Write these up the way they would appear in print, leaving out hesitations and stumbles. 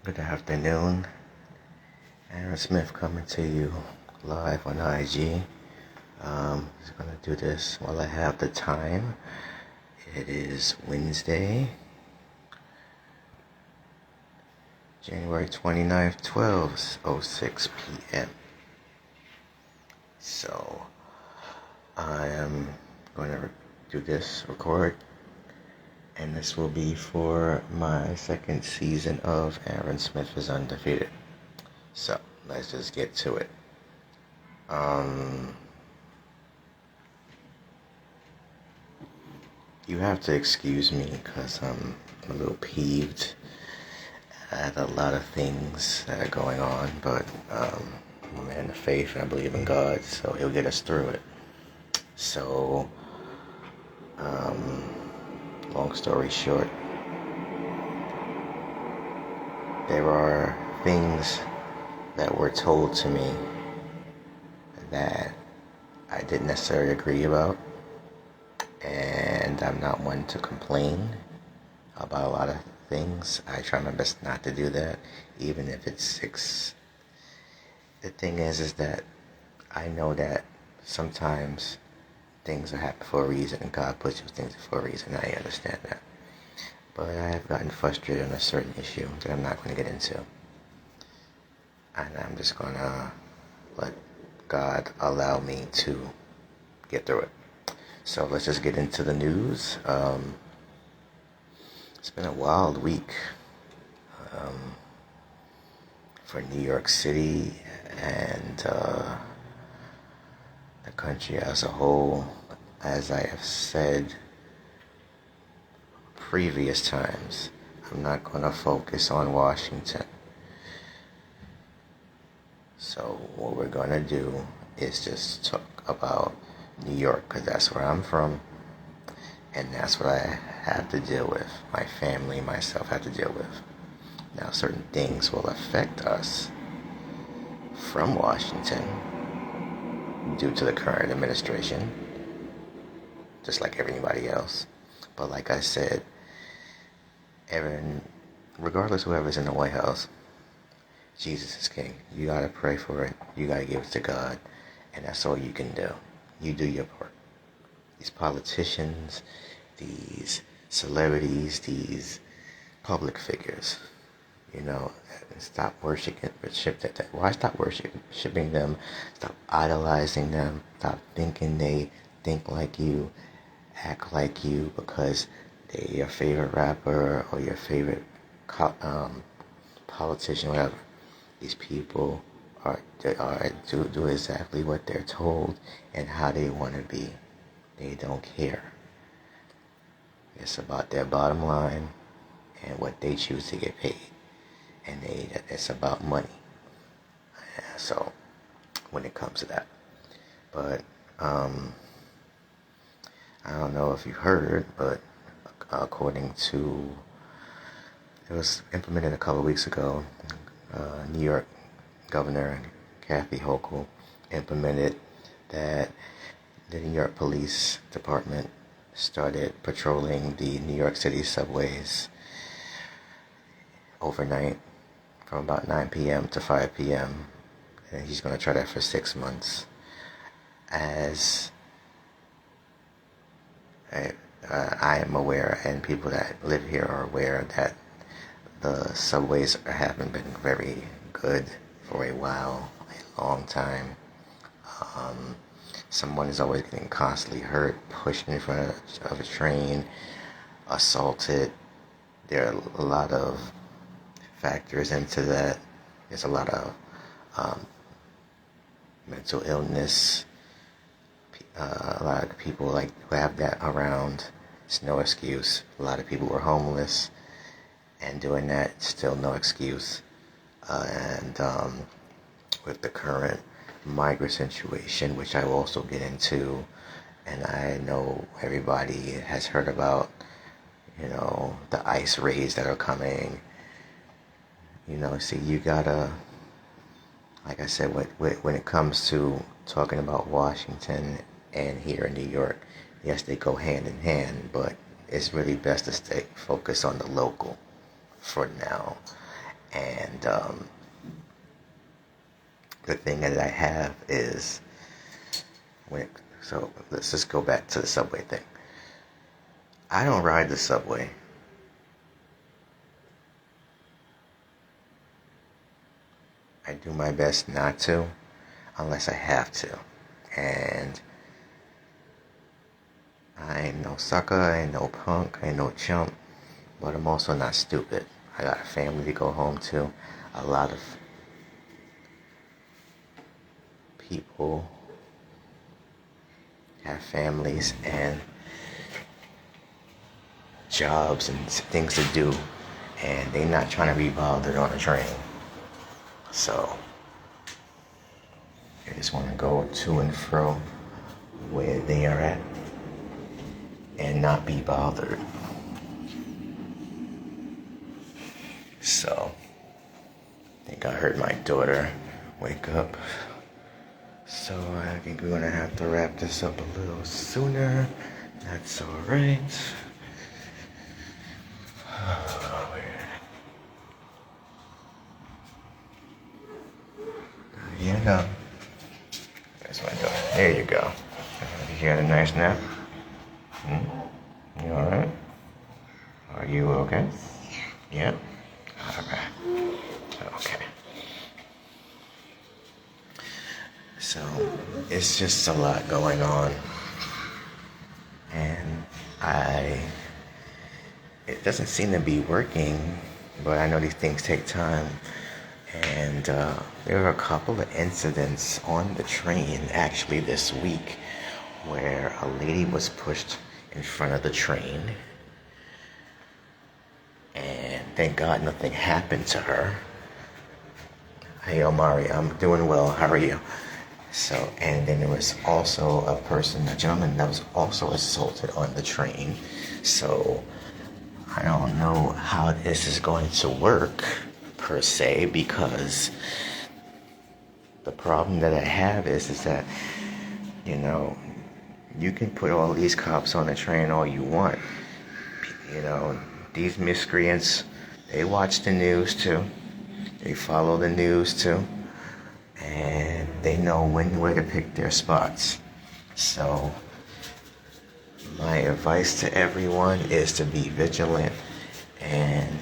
Good afternoon. Aaron Smith coming to you live on IG. Just gonna do this while I have the time. It is Wednesday, January 29th, 12:06 p.m. So I am going to do this record, and this will be for my second season of Aaron Smith is Undefeated. So let's just get to it. You have to excuse me because I'm a little peeved at a lot of things that are going on, but I'm a man of faith and I believe in God, so He'll get us through it. So, long story short, there are things that were told to me that I didn't necessarily agree about, and I'm not one to complain about a lot of things. I try my best not to do that, even if it's the thing is that I know that sometimes things are happening for a reason, and God puts those things for a reason. I understand that, but I have gotten frustrated on a certain issue that I'm not going to get into, and I'm just going to let God allow me to get through it. So let's just get into the news. It's been a wild week for New York City and the country as a whole. As I have said previous times, I'm not going to focus on Washington. So what we're going to do is just talk about New York, because that's where I'm from, and that's what I have to deal with. My family, myself have to deal with. Now, certain things will affect us from Washington due to the current administration, just like everybody else. But like I said, regardless of whoever's in the White House, Jesus is king. You gotta pray for it. You gotta give it to God, and that's all you can do. You do your part. These politicians, these celebrities, these public figures, stop worshiping. Why stop worshiping them? Stop idolizing them. Stop thinking they think like you, act like you, because they're your favorite rapper or your favorite politician, whatever. These people do exactly what they're told and how they want to be. They don't care. It's about their bottom line and what they choose to get paid, and it's about money. So when it comes to that, but I don't know if you heard, but according to, it was implemented a couple of weeks ago. New York Governor Kathy Hochul implemented that the New York Police Department started patrolling the New York City subways overnight from about 9 p.m. to 5 p.m. And he's going to try that for 6 months. As I am aware, and people that live here are aware, that the subways haven't been very good for a while, a long time. Someone is always getting constantly hurt, pushed in front of a train, assaulted. There are a lot of factors into that. There's a lot of mental illness. A lot of people who have that around. It's no excuse. A lot of people were homeless, and doing that, still no excuse. And with the current migrant situation, which I will also get into, and I know everybody has heard about, the ICE raids that are coming. See, you gotta, like I said, when it comes to talking about Washington and here in New York, yes, they go hand in hand, but it's really best to stay focused on the local for now. And the thing that I have is, so let's just go back to the subway thing. I don't ride the subway. I do my best not to, unless I have to. And I ain't no sucker, I ain't no punk, I ain't no chump, but I'm also not stupid. I got a family to go home to. A lot of people have families and jobs and things to do, and they're not trying to be bothered on a train. So I just want to go to and fro where they are at and not be bothered. So I think I heard my daughter wake up. So I think we're gonna have to wrap this up a little sooner. That's alright. You know. There's my daughter. There you go. You had a nice nap? You alright? Are you okay? Yeah? Alright. Okay. So, it's just a lot going on. And it doesn't seem to be working, but I know these things take time. And there were a couple of incidents on the train actually this week where a lady was pushed in front of the train, and thank God nothing happened to her. Hey Omari, I'm doing well, how are you? So, and then there was also a gentleman that was also assaulted on the train. So I don't know how this is going to work per se, because the problem that I have is that, you can put all these cops on the train all you want. These miscreants, they watch the news too. They follow the news too. And they know where to pick their spots. So my advice to everyone is to be vigilant and,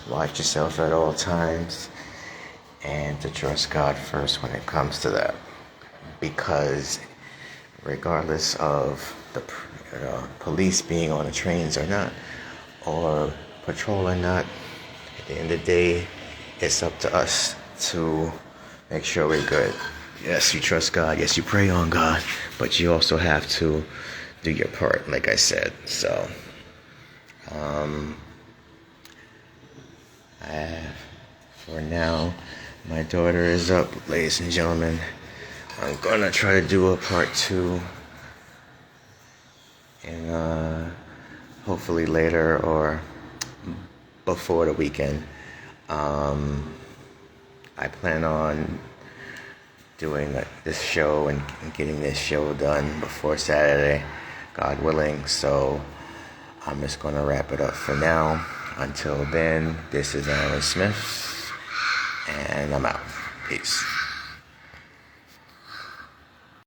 watch yourself at all times, and to trust God first when it comes to that. Because regardless of the police being on the trains or not, or patrol or not, at the end of the day, it's up to us to make sure we're good. Yes, you trust God. Yes, you pray on God. But you also have to do your part, like I said. So, for now, my daughter is up, ladies and gentlemen. I'm gonna try to do a part 2. And hopefully later or before the weekend. I plan on doing this show and getting this show done before Saturday, God willing. So I'm just going to wrap it up for now. Until then, this is Aaron Smith, and I'm out. Peace.